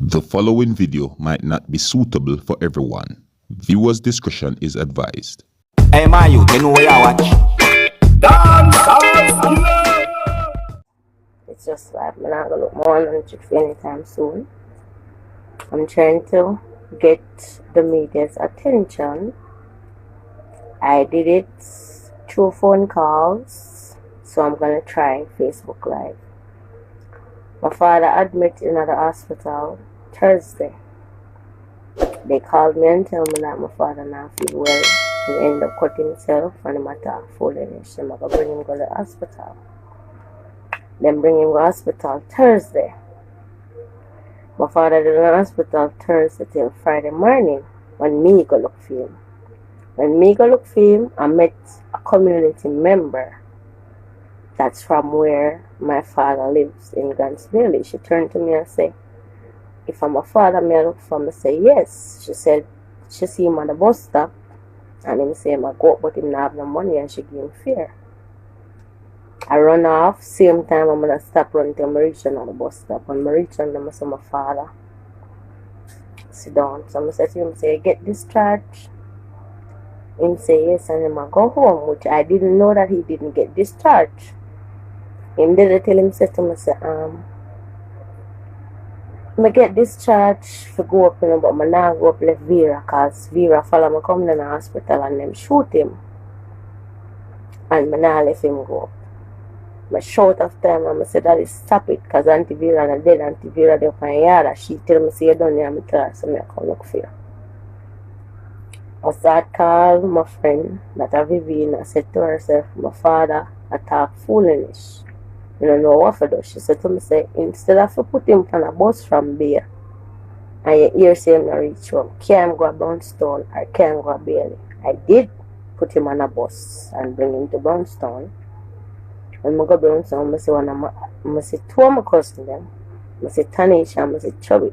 The following video might not be suitable for everyone. Viewers' discretion is advised. Hey man, you know where I watch? Dancehall. It's just like I'm not gonna look more on it anytime soon. I'm trying to get the media's attention. I did it through phone calls, so I'm gonna try Facebook Live. My father admitted in the hospital Thursday. They called me and tell me that my father not feel well. He ended up cutting himself and him attack foolishness. Them gonna bring him to the hospital. Then bring him to the hospital Thursday. My father did in the hospital Thursday till Friday morning when me go look for him. When me go look for him, I met a community member. That's from where my father lives in Grants Valley. She turned to me and said, if I'm a father, may I look for him? I say, yes. She said, she see him at the bus stop and him say, I go up, but him not have no money, and she give him fear. I run off, same time I'm going to stop running till I reach on the bus stop. When I reach on them, I say, my father, sit down. So I said to him, say, get discharged. Him say, yes, and I go home, which I didn't know that he didn't get discharged. Him did I tell him, said to me, say, I get discharged to go up, but I now go up left Vera, because Vera follow me come to the hospital and them shoot him. And I now let him go up. I shout after him and I said, Daddy, stop it, because Auntie Vera is dead. Auntie Vera is up in yard. She tell me, say, you done here, I so I come look for you. I start call my friend, that a Vivian. I said to herself, my father attack foolish. You don't know what to do. She said to me, say, instead of put him on a bus from there, and you hear say him not reach home, can't go to Brownstone or can't go to Bailey. I did put him on a bus and bring him to Brownstone. When I go to Brownstone, I say, I say two of my cousins them. I say Tanisha and I say Chubby.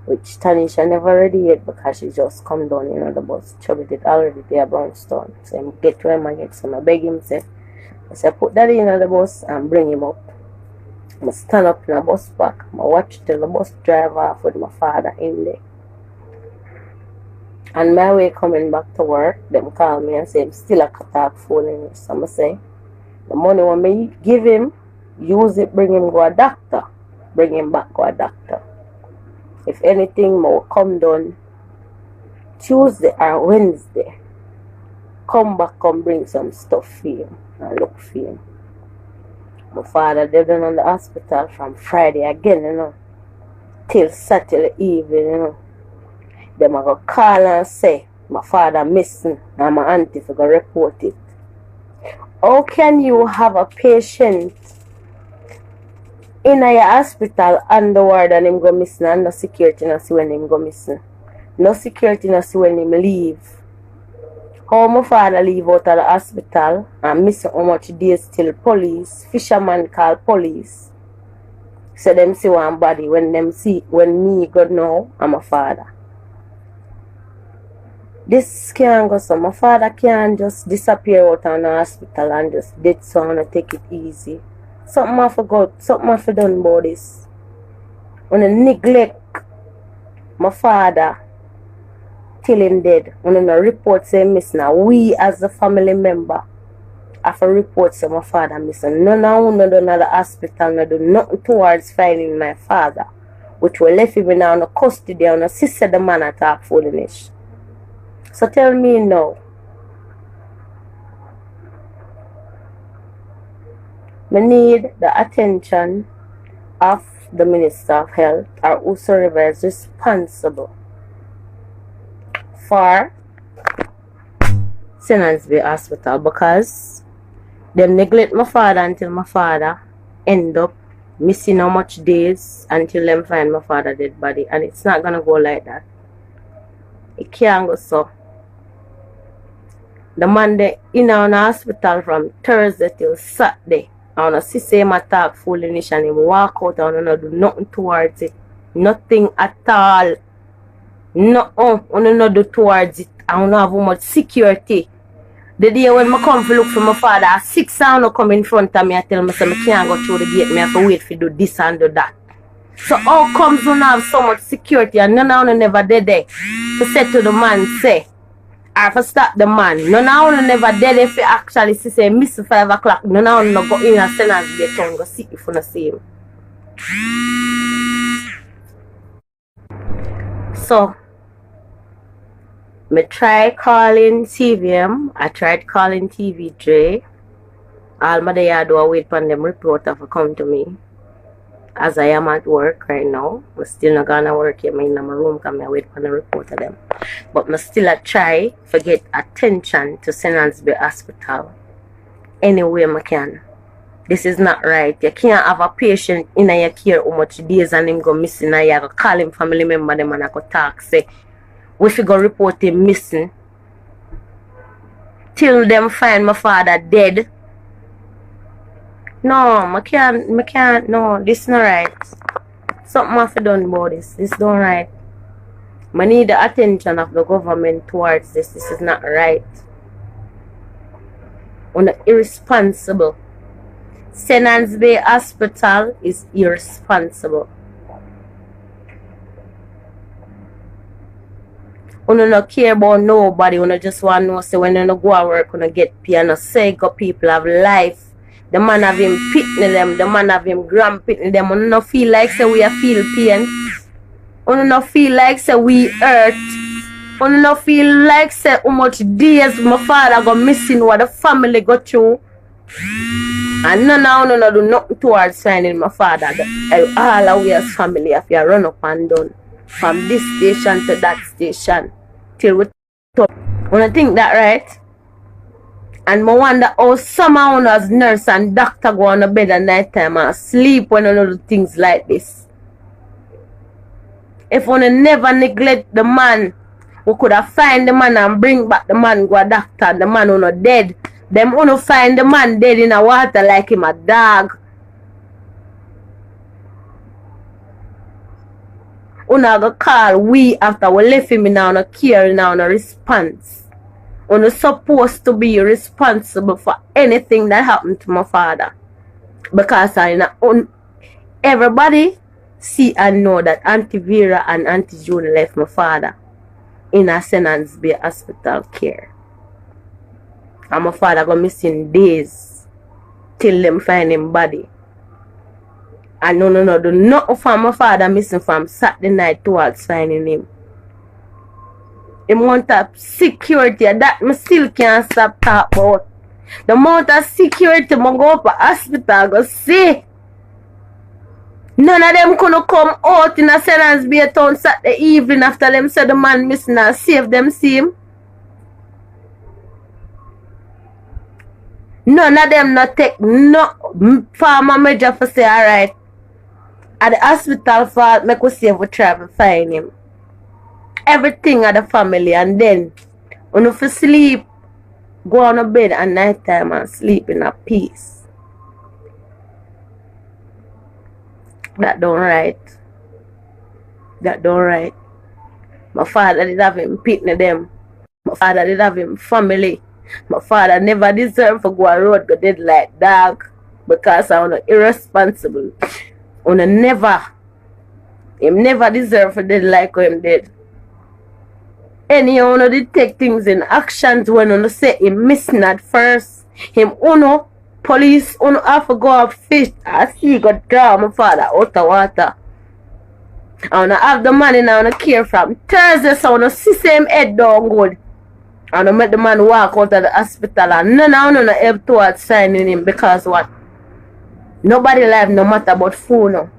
Which Tanisha never ready yet because she just come down the bus. Chubby did already there at Brownstone. So I get to him and get some. I beg him, say, I said, put that in the bus and bring him up. I stand up in a bus park. I watch till the bus drive off with my father in there. And my way coming back to work, them call me and say, I'm still a attack phone. So I say, the money when me give him, use it, bring him to a doctor. Bring him back to a doctor. If anything more come down Tuesday or Wednesday, come back, come bring some stuff for him and look for him. My father they done on the hospital from Friday again, till Saturday evening, Them I go call and say my father missing and my auntie for go report it. How can you have a patient in a hospital and the ward and him go missing and no security no see when him go missing? No security no see when him leave. How my father leave out of the hospital and miss how much days till police, Fisherman call police. So them see one body when me go know I'm a father. This can't go so my father can't just disappear out of the hospital and just dead so I'm gonna take it easy. Something I forgot, something I done about this. When I neglect my father till him dead, when I report say missing, now we as a family member have a report say my father missing. None of them done at the hospital, no do nothing towards finding my father, which will left him now in custody and the sister the man attack foolish. So tell me now. We need the attention of the Minister of Health or whosoever is responsible for Sennansby Hospital, because them neglect my father until my father end up missing how much days until them find my father dead body, and it's not gonna go like that. It can't go so. The man they in the hospital from Thursday till Saturday. I want to see him attack foolish and him walk out and not do nothing towards it. Nothing at all. No, I not do towards it. I don't have much security. The day when I come to look for my father, at 6 hours come in front of me, I tell me I can't go through the gate. I have to wait for do this and do that. So how comes you have so much security and none of you never did there to say to the man, say, or for stop the man. None of you never did if you actually see say miss 5 o'clock. None of you no go in a sentence be town go see if you no see him. So me try calling TVM, I tried calling TV3. All my day I do I wait for them reporter to come to me. As I am at work right now, I'm still not gonna work yet. I'm in my room because I wait for the report of them. But I still try to get attention to Senantsby Hospital any way I can. This is not right. You can't have a patient in your care how much days and him go missing and you go call him family member them and I go talk say we should go report him missing till them find my father dead. No, I can't, no, this not right. Something have to done about this. This not right. I need the attention of the government towards this. This is not right. Irresponsible. Senantsby Hospital is irresponsible. You don't care about nobody. You just want to know say when you go to work, you get paid. And say go people have life. The man have him pitney them, the man have him grand pitney them. You don't feel like say we feel pain. You don't feel like say we hurt. You don't feel like say how much days my father go missing, what the family go through. And none of you do nothing towards finding my father. All of we as family have you run up and down. From this station to that station. Till we talk. You think that right? And I wonder how some of you as nurse and doctor go on the bed at night time and sleep when you do things like this. If you never neglect the man, we could have find the man and bring back the man go a doctor. The man who not dead. Them who find the man dead in the water like him a dog. Una go call we after we left him now no care now no response. Una supposed to be responsible for anything that happened to my father. Because everybody see and know that Auntie Vera and Auntie June left my father in a Senantsby Hospital care. And my father go missing days till them find him body. And no, do not for my father missing from Saturday night towards finding him. Him want up security that me still can't stop talking about. The amount of security I go up to hospital go see. None of them could come out in a Senantsby town Saturday evening after them said the man missing and save them see him. None of them not take no farmer measure for say alright. At the hospital for make we save we travel find him. Everything at the family and then when you sleep, go on a bed at night time and sleep in a peace. That don't right. That don't right. My father did have him pitney them. My father did have him family. My father never deserved to go a road go dead like dog because I was irresponsible. Him never deserved to dead like him dead. Any one did take things in actions when you say him missing at first. Him police have to go up fish and see go draw my father out of water. And I have the money now and care from Thursday so I see him head down good. And I make the man walk out of the hospital and none of help towards signing him because what? Nobody life no matter about food now.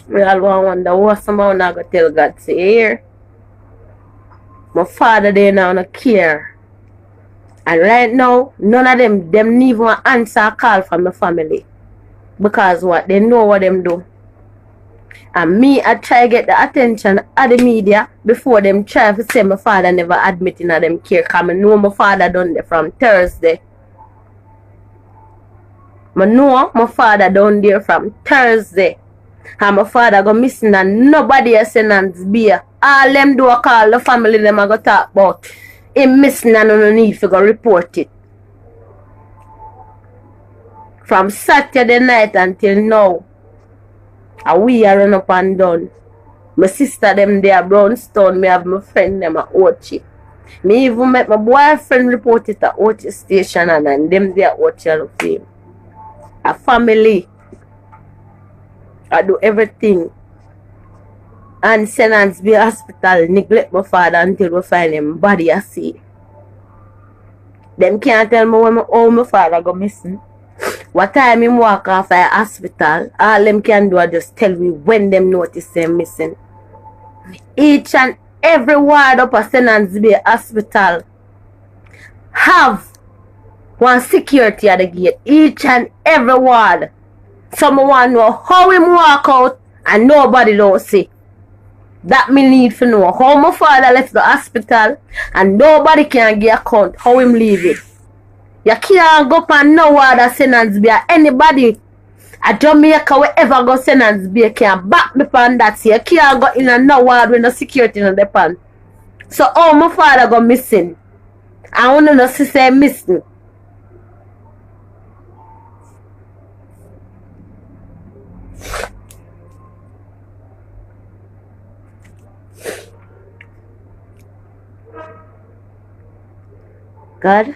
We all wonder what someone not gonna tell God say here. My father they now no care. And right now, none of them even answer a call from the family. Because what? They know what them do. And me, I try to get the attention of the media before them try to say my father never admitting that them care. Because I know my father done there from Thursday. I know my father done there from Thursday. And my father go missing and nobody else Senantsby. All them do a call the family them I go talk about. Him missing and no need to go report it. From Saturday night until now. And we are run up and down. My sister them there Brownstone, me have my friend them at Ochi. Me even met my boyfriend report it at Ochi station and them there at Ochi of fame. A family. I do everything. And Senance Bay Hospital neglect my father until we find him body I see. Them can't tell me when how my father go missing. What time him walk off at hospital, all them can do is just tell me when them notice them missing. Each and every ward up at Senance Bay Hospital have one security at the gate. Each and every ward. Someone know how him walk out and nobody don't see. That me need to know how my father left the hospital and nobody can give account how him leave it. You can't go up and no ward at Senance Bay. Anybody at Jamaica wherever go Senance Bay can back me on that. So you can't go in and no ward with no security in the pan. So how my father go missing? I want to know si say missing. God,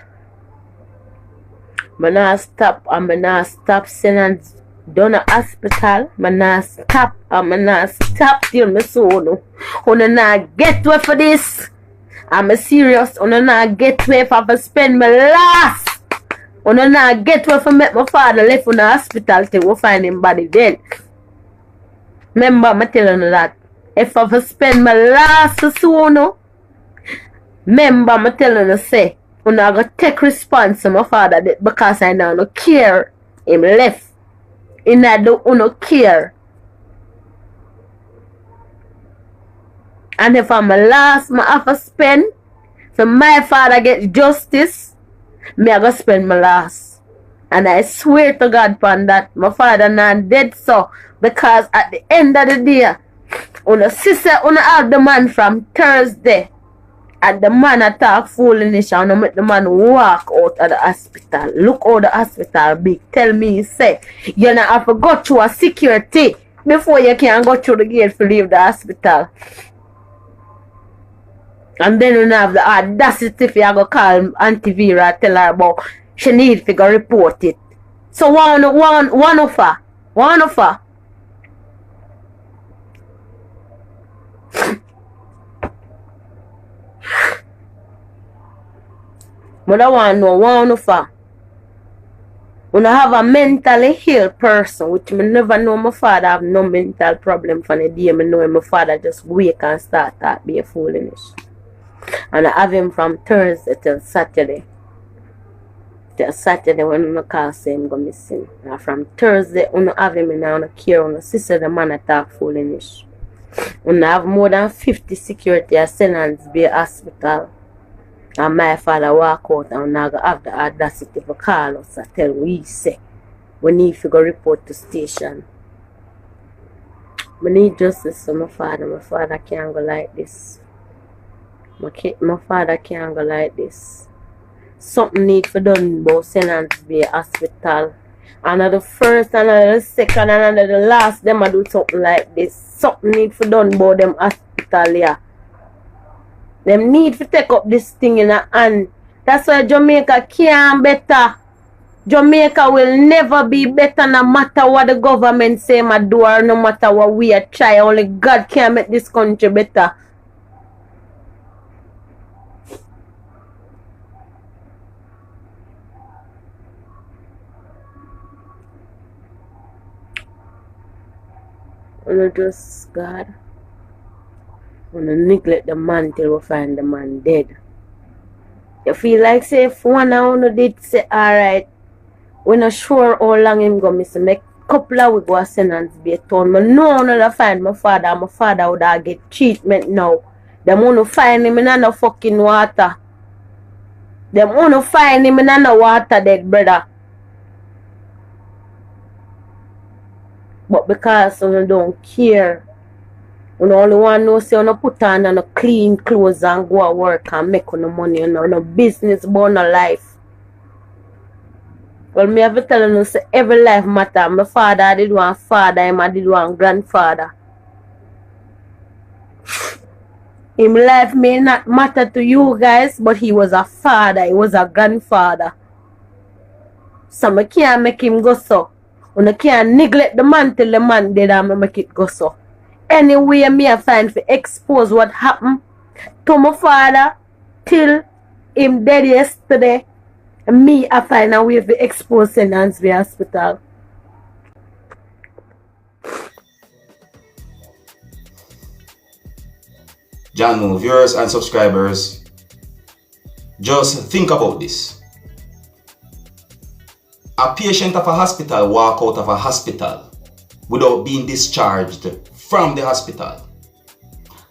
I'm not stop and I'm not stop Senance down a hospital. I'm not stop and I'm not stop till my soul. I'm not get away for this. I'm serious. I'm not get away for I spend my last. I'm not get away for make my father left in the hospital till we find him body dead. Remember, I'm telling you that. If I spend my last soon, remember, I'm telling you say. I'm not going to take response to my father because I don't care. Him left. And I don't care. And if I'm last, I have to spend. So my father get justice, me I go spend my last. And I swear to God upon that, my father not dead so. Because at the end of the day, una sister, una have the man from Thursday. And the man attack foolishness and make the man walk out of the hospital. Look how the hospital big. Tell me, say, you not have to go through a security before you can go through the gate to leave the hospital. And then you have the audacity if you go call Auntie Vera, tell her about she need to go report it. So one of her. But I want to know one of her. When I have a mentally ill person, which I never know my father have no mental problem from the day I know my father just wake and start that be a foolishness. And I have him from Thursday till Saturday. Till Saturday when I call say him go missing. And from Thursday when I have him and I don't care when I sister the man attack foolishness. When I have more than 50 security at Senance Bay Hospital. And my father walk out and I have the audacity to call us and tell we say we need to go report to station. We need justice for my father. My father can't go like this. My father can't go like this. Something need to done about Senance Bay Hospital. Another first, another second, and another last, them a do something like this. Something need to done about them hospital here. Them need to take up this thing in a hand. That's why Jamaica can't better. Jamaica will never be better no matter what the government say ma do or no matter what we are try. Only God can make this country better. Only just God. Only neglect the man till we find the man dead. You feel like say if one of you did say alright, we're not sure how long him go miss. Make couple of weeks go a Senance Bay town. But no one will find my father. My father would have get treatment now. Them want to find him in no fucking water. Them want to find him in no water dead, brother. But because you don't care, you only want to know say you put on no clean clothes and go to work and make no money, no business, but no life. Well, me have to tell you, say every life matter. My father did one father, him I did one grandfather. Him life may not matter to you guys, but he was a father, he was a grandfather. So I can't make him go so. And I can't neglect the man till the man dead and make it go so. Anyway, me I find to expose what happened to my father till him dead yesterday. And me I find a way to expose him to the hospital. Janu, viewers and subscribers, just think about this. A patient of a hospital walk out of a hospital without being discharged from the hospital.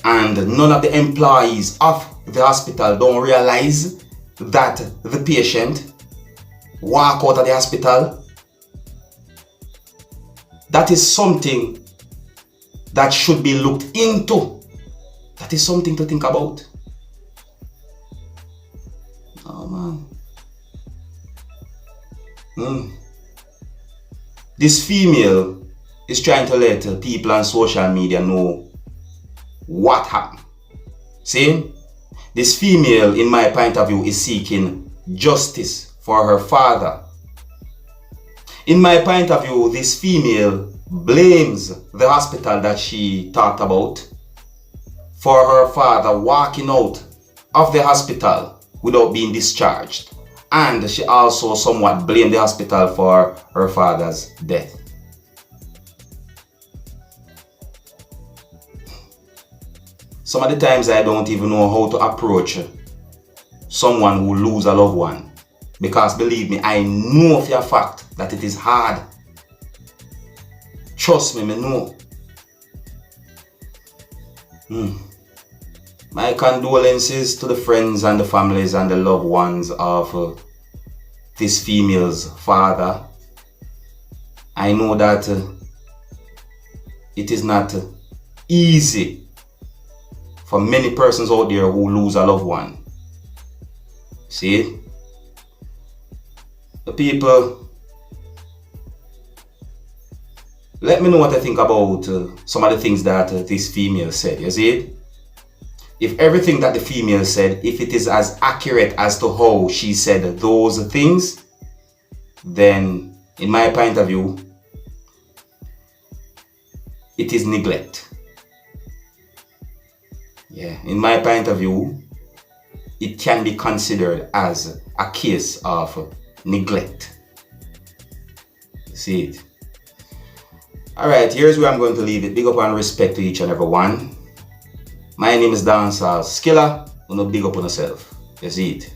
And none of the employees of the hospital don't realize that the patient walk out of the hospital. That is something that should be looked into. That is something to think about. Oh man. This female is trying to let people on social media know what happened. See? This female, in my point of view, is seeking justice for her father. In my point of view, this female blames the hospital that she talked about for her father walking out of the hospital without being discharged. And she also somewhat blamed the hospital for her father's death. Some of the times I don't even know how to approach someone who loses a loved one. Because believe me, I know for a fact that it is hard. Trust me, I know. My condolences to the friends and the families and the loved ones of this female's father. I know that it is not easy for many persons out there who lose a loved one. See? The people, let me know what I think about some of the things that this female said. You see it? If everything that the female said, if it is as accurate as to how she said those things, then in my point of view, it is neglect. Yeah, in my point of view, it can be considered as a case of neglect. See it? Alright, here's where I'm going to leave it. Big up and respect to each and every one. My name is Dancehall Skilla. No big up on yourself. You see it?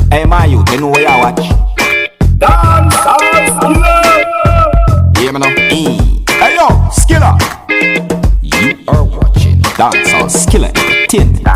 Hey my youth, you know where you watch? Dancehall Skilla. Hear me now? Hey yo, Skilla. You are watching Dancehall Skilla Entertainment.